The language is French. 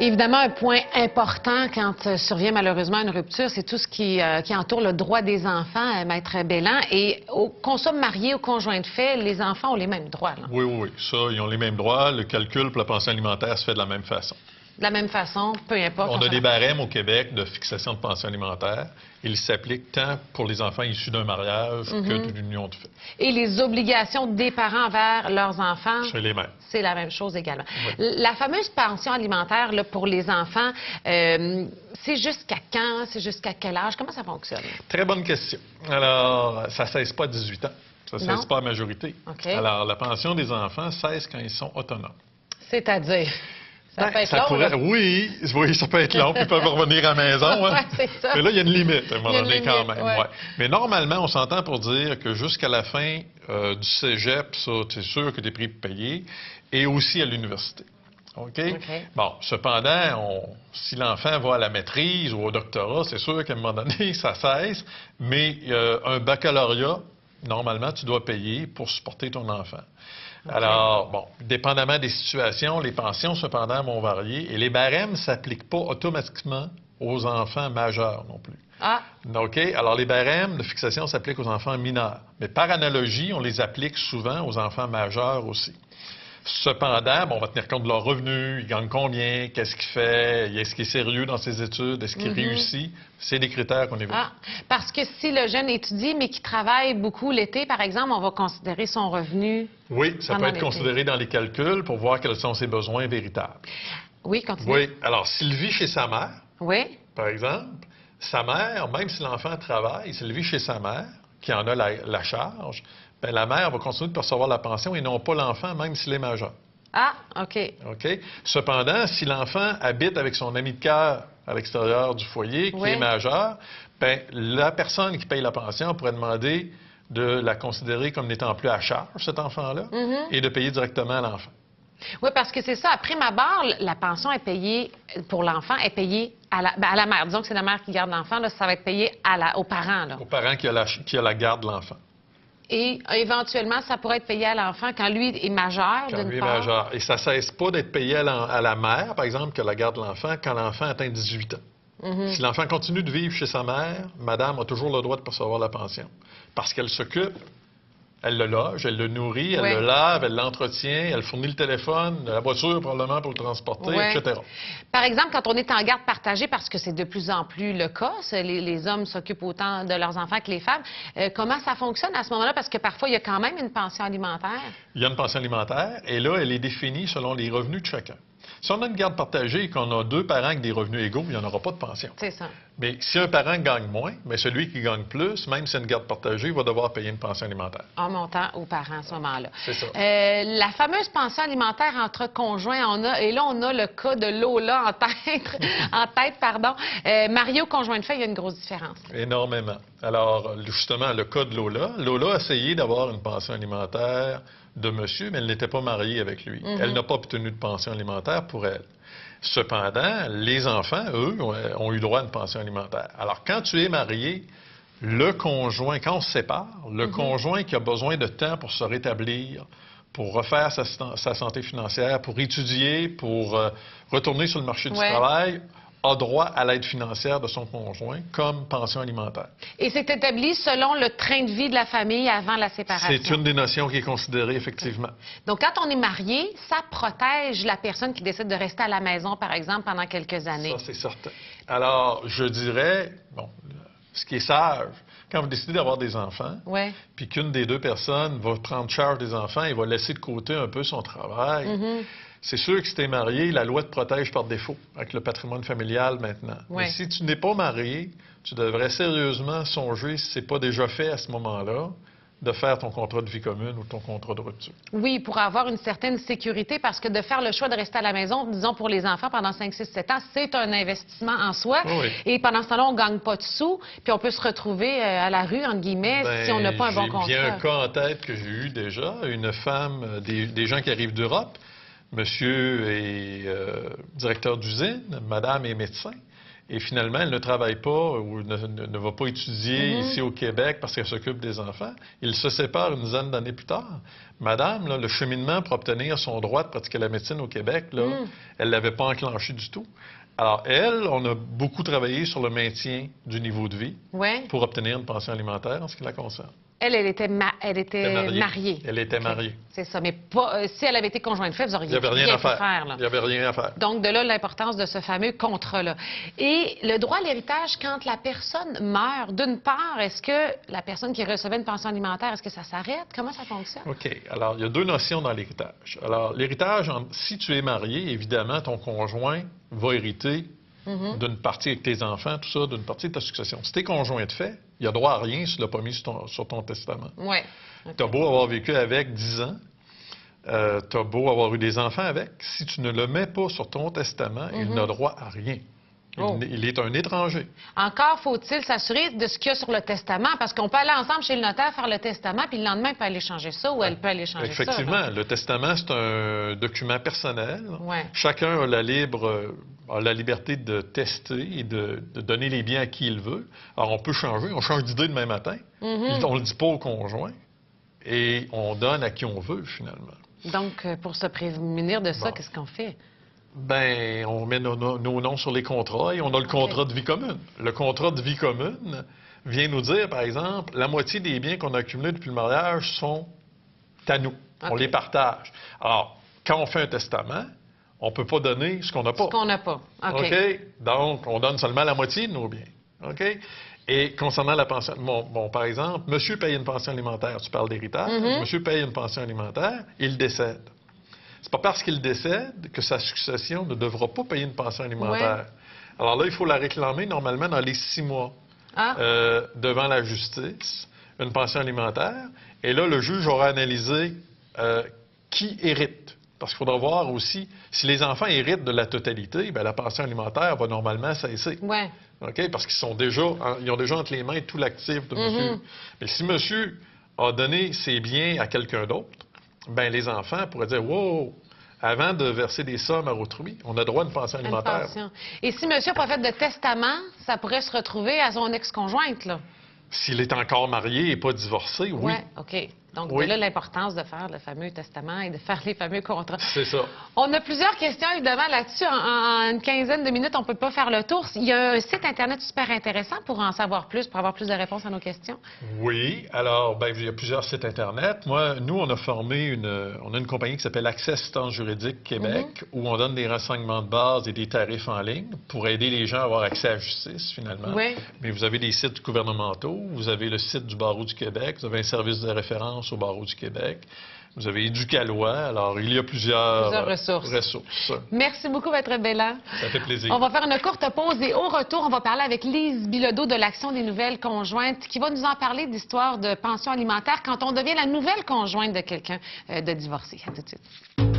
Évidemment, un point important quand survient malheureusement une rupture, c'est tout ce qui entoure le droit des enfants, Maître Belland. Et qu'on soit marié ou conjoint de fait, les enfants ont les mêmes droits. Là. Oui, oui, oui. Ça, ils ont les mêmes droits. Le calcul pour la pension alimentaire se fait de la même façon. De la même façon, peu importe. On a des barèmes au Québec de fixation de pension alimentaire. Ils s'appliquent tant pour les enfants issus d'un mariage que d'une union de fait. Et les obligations des parents envers leurs enfants, C'est les mêmes. C'est la même chose également. Oui. La fameuse pension alimentaire là, pour les enfants, c'est jusqu'à quand? C'est jusqu'à quel âge? Comment ça fonctionne? Très bonne question. Alors, ça ne cesse pas à 18 ans. Ça ne cesse pas à majorité. Okay. Alors, la pension des enfants cesse quand ils sont autonomes. C'est-à-dire? Ça peut être long, pourrait... oui, ça peut être long, puis ils peuvent revenir à la maison. Hein? Ouais, c'est ça. Mais là, il y a une limite, à un moment donné, quand même. Ouais. Ouais. Mais normalement, on s'entend pour dire que jusqu'à la fin du cégep, ça, c'est sûr que tu es pris pour payer, et aussi à l'université. OK? Bon, cependant, si l'enfant va à la maîtrise ou au doctorat, c'est sûr qu'à un moment donné, ça cesse, mais un baccalauréat, normalement, tu dois payer pour supporter ton enfant. Alors, bon, dépendamment des situations, les pensions, cependant, vont varier et les barèmes ne s'appliquent pas automatiquement aux enfants majeurs non plus. Ah. OK? Alors, les barèmes de fixation s'appliquent aux enfants mineurs. Mais par analogie, on les applique souvent aux enfants majeurs aussi. Cependant, bon, on va tenir compte de leurs revenus, ils gagnent combien, qu'est-ce qu'il fait, est-ce qu'il est sérieux dans ses études, est-ce qu'il réussit. C'est des critères qu'on évalue. Ah, parce que si le jeune étudie, mais qui travaille beaucoup l'été, par exemple, on va considérer son revenu. Oui, ça peut être considéré dans les calculs pour voir quels sont ses besoins véritables. Oui, continue. Oui, alors s'il vit chez sa mère, par exemple, sa mère, même si l'enfant travaille, s'il vit chez sa mère, qui en a la charge, bien, la mère va continuer de percevoir la pension et non pas l'enfant, même s'il est majeur. Ah, OK. OK. Cependant, si l'enfant habite avec son ami de cœur à l'extérieur du foyer, qui est majeur, bien, la personne qui paye la pension pourrait demander de la considérer comme n'étant plus à charge, cet enfant-là, et de payer directement à l'enfant. Oui, parce que c'est ça. À prime abord, la pension est payée pour l'enfant, est payée à la mère. Disons que c'est la mère qui garde l'enfant, là, ça va être payé aux parents. Là. Aux parents qui a la garde de l'enfant. Et éventuellement, ça pourrait être payé à l'enfant quand lui est majeur, Quand lui est majeur. Et ça ne cesse pas d'être payé à la mère, par exemple, qui a la garde de l'enfant, quand l'enfant atteint 18 ans. Si l'enfant continue de vivre chez sa mère, madame a toujours le droit de percevoir la pension. Parce qu'elle s'occupe, elle le loge, elle le nourrit, elle le lave, elle l'entretient, elle fournit le téléphone, la voiture probablement pour le transporter, etc. Par exemple, quand on est en garde partagée, parce que c'est de plus en plus le cas, les hommes s'occupent autant de leurs enfants que les femmes, comment ça fonctionne à ce moment-là? Parce que parfois, il y a quand même une pension alimentaire. Il y a une pension alimentaire, et là, elle est définie selon les revenus de chacun. Si on a une garde partagée et qu'on a deux parents avec des revenus égaux, il n'y en aura pas de pension. C'est ça. Mais si un parent gagne moins, mais celui qui gagne plus, même si c'est une garde partagée, va devoir payer une pension alimentaire. En montant aux parents à ce moment-là. C'est ça. La fameuse pension alimentaire entre conjoints, et là, on a le cas de Lola en tête. Mario, conjoint de fait, il y a une grosse différence. Énormément. Alors, justement, le cas de Lola, Lola a essayé d'avoir une pension alimentaire de monsieur, mais elle n'était pas mariée avec lui. Elle n'a pas obtenu de pension alimentaire pour elle. Cependant, les enfants, eux, ont eu droit à une pension alimentaire. Alors, quand tu es marié, le conjoint, quand on se sépare, le conjoint qui a besoin de temps pour se rétablir, pour refaire sa santé financière, pour étudier, pour retourner sur le marché du travail, a droit à l'aide financière de son conjoint comme pension alimentaire. Et c'est établi selon le train de vie de la famille avant la séparation. C'est une des notions qui est considérée, effectivement. Donc, quand on est marié, ça protège la personne qui décide de rester à la maison, par exemple, pendant quelques années. Ça, c'est certain. Alors, je dirais, bon, ce qui est sage, quand vous décidez d'avoir des enfants, puis qu'une des deux personnes va prendre charge des enfants et va laisser de côté un peu son travail, c'est sûr que si tu es marié, la loi te protège par défaut avec le patrimoine familial maintenant. Mais si tu n'es pas marié, tu devrais sérieusement songer, si ce n'est pas déjà fait à ce moment-là, de faire ton contrat de vie commune ou ton contrat de rupture. Oui, pour avoir une certaine sécurité, parce que de faire le choix de rester à la maison, disons pour les enfants pendant 5, 6, 7 ans, c'est un investissement en soi. Et pendant ce temps-là, on ne gagne pas de sous, puis on peut se retrouver à la rue, entre guillemets, si on n'a pas un bon contrat. J'ai un cas en tête que j'ai eu déjà, une femme, des gens qui arrivent d'Europe. Monsieur est directeur d'usine, madame est médecin. Et finalement, elle ne travaille pas ou ne va pas étudier ici au Québec parce qu'elle s'occupe des enfants. Ils se séparent une dizaine d'années plus tard. Madame, là, le cheminement pour obtenir son droit de pratiquer la médecine au Québec, là, elle ne l'avait pas enclenché du tout. Alors, elle, on a beaucoup travaillé sur le maintien du niveau de vie pour obtenir une pension alimentaire en ce qui la concerne. Elle était mariée. Elle était mariée. C'est ça. Mais pas, si elle avait été conjointe de fait, vous auriez rien à faire. Là. Il n'y avait rien à faire. Donc, de là, l'importance de ce fameux contrat-là. Et le droit à l'héritage, quand la personne meurt, d'une part, est-ce que la personne qui recevait une pension alimentaire, est-ce que ça s'arrête? Comment ça fonctionne? OK. Alors, il y a deux notions dans l'héritage. Alors, l'héritage, si tu es marié, évidemment, ton conjoint va hériter d'une partie avec tes enfants, tout ça, d'une partie de ta succession. Si tu es conjoint de fait, il n'y a droit à rien si tu ne l'as pas mis sur ton testament. Oui. Tu as beau avoir vécu avec 10 ans, tu as beau avoir eu des enfants avec, si tu ne le mets pas sur ton testament, il n'a droit à rien. Il est un étranger. Encore faut-il s'assurer de ce qu'il y a sur le testament, parce qu'on peut aller ensemble chez le notaire faire le testament, puis le lendemain, il peut aller changer ça ou elle peut aller changer ça. Effectivement, le testament, c'est un document personnel. Ouais. Chacun a la liberté de tester et de donner les biens à qui il veut. Alors, on peut changer. On change d'idée demain matin. On ne le dit pas au conjoint. Et on donne à qui on veut, finalement. Donc, pour se prémunir de ça, qu'est-ce qu'on fait? Bien, on met nos noms sur les contrats et on a le contrat de vie commune. Le contrat de vie commune vient nous dire, par exemple, la moitié des biens qu'on a accumulés depuis le mariage sont à nous. On les partage. Alors, quand on fait un testament, on ne peut pas donner ce qu'on n'a pas. Ce qu'on n'a pas. OK. Donc, on donne seulement la moitié de nos biens. OK? Et concernant la pension, bon, par exemple, monsieur paye une pension alimentaire, tu parles d'héritage, monsieur paye une pension alimentaire, il décède. C'est pas parce qu'il décède que sa succession ne devra pas payer une pension alimentaire. Alors là, il faut la réclamer normalement dans les 6 mois devant la justice, une pension alimentaire. Et là, le juge aura analysé qui hérite. Parce qu'il faudra voir aussi, si les enfants héritent de la totalité, bien, la pension alimentaire va normalement cesser. Ouais. OK? Parce qu'ils ont déjà entre les mains tout l'actif de monsieur. Mais si monsieur a donné ses biens à quelqu'un d'autre, bien, les enfants pourraient dire « Wow! Avant de verser des sommes à autrui, on a droit à une pension alimentaire. » Et si monsieur n'a pas fait de testament, ça pourrait se retrouver à son ex-conjointe, là? S'il est encore marié et pas divorcé, oui. Oui, OK. Donc, de là, l'importance de faire le fameux testament et de faire les fameux contrats. C'est ça. On a plusieurs questions, évidemment, là-dessus. En une quinzaine de minutes, on ne peut pas faire le tour. Il y a un site Internet super intéressant pour en savoir plus, pour avoir plus de réponses à nos questions. Oui. Alors, bien, il y a plusieurs sites Internet. Nous, on a formé on a une compagnie qui s'appelle Accès Assistance Juridique Québec, où on donne des renseignements de base et des tarifs en ligne pour aider les gens à avoir accès à la justice, finalement. Oui. Mais vous avez des sites gouvernementaux, vous avez le site du Barreau du Québec, vous avez un service de référence au Barreau du Québec. Vous avez Éducalois. Alors, il y a plusieurs ressources. Merci beaucoup, Maître Belland. Ça fait plaisir. On va faire une courte pause et au retour, on va parler avec Lise Bilodeau de l'Action des nouvelles conjointes qui va nous en parler d'histoire de pension alimentaire quand on devient la nouvelle conjointe de quelqu'un de divorcé. À tout de suite.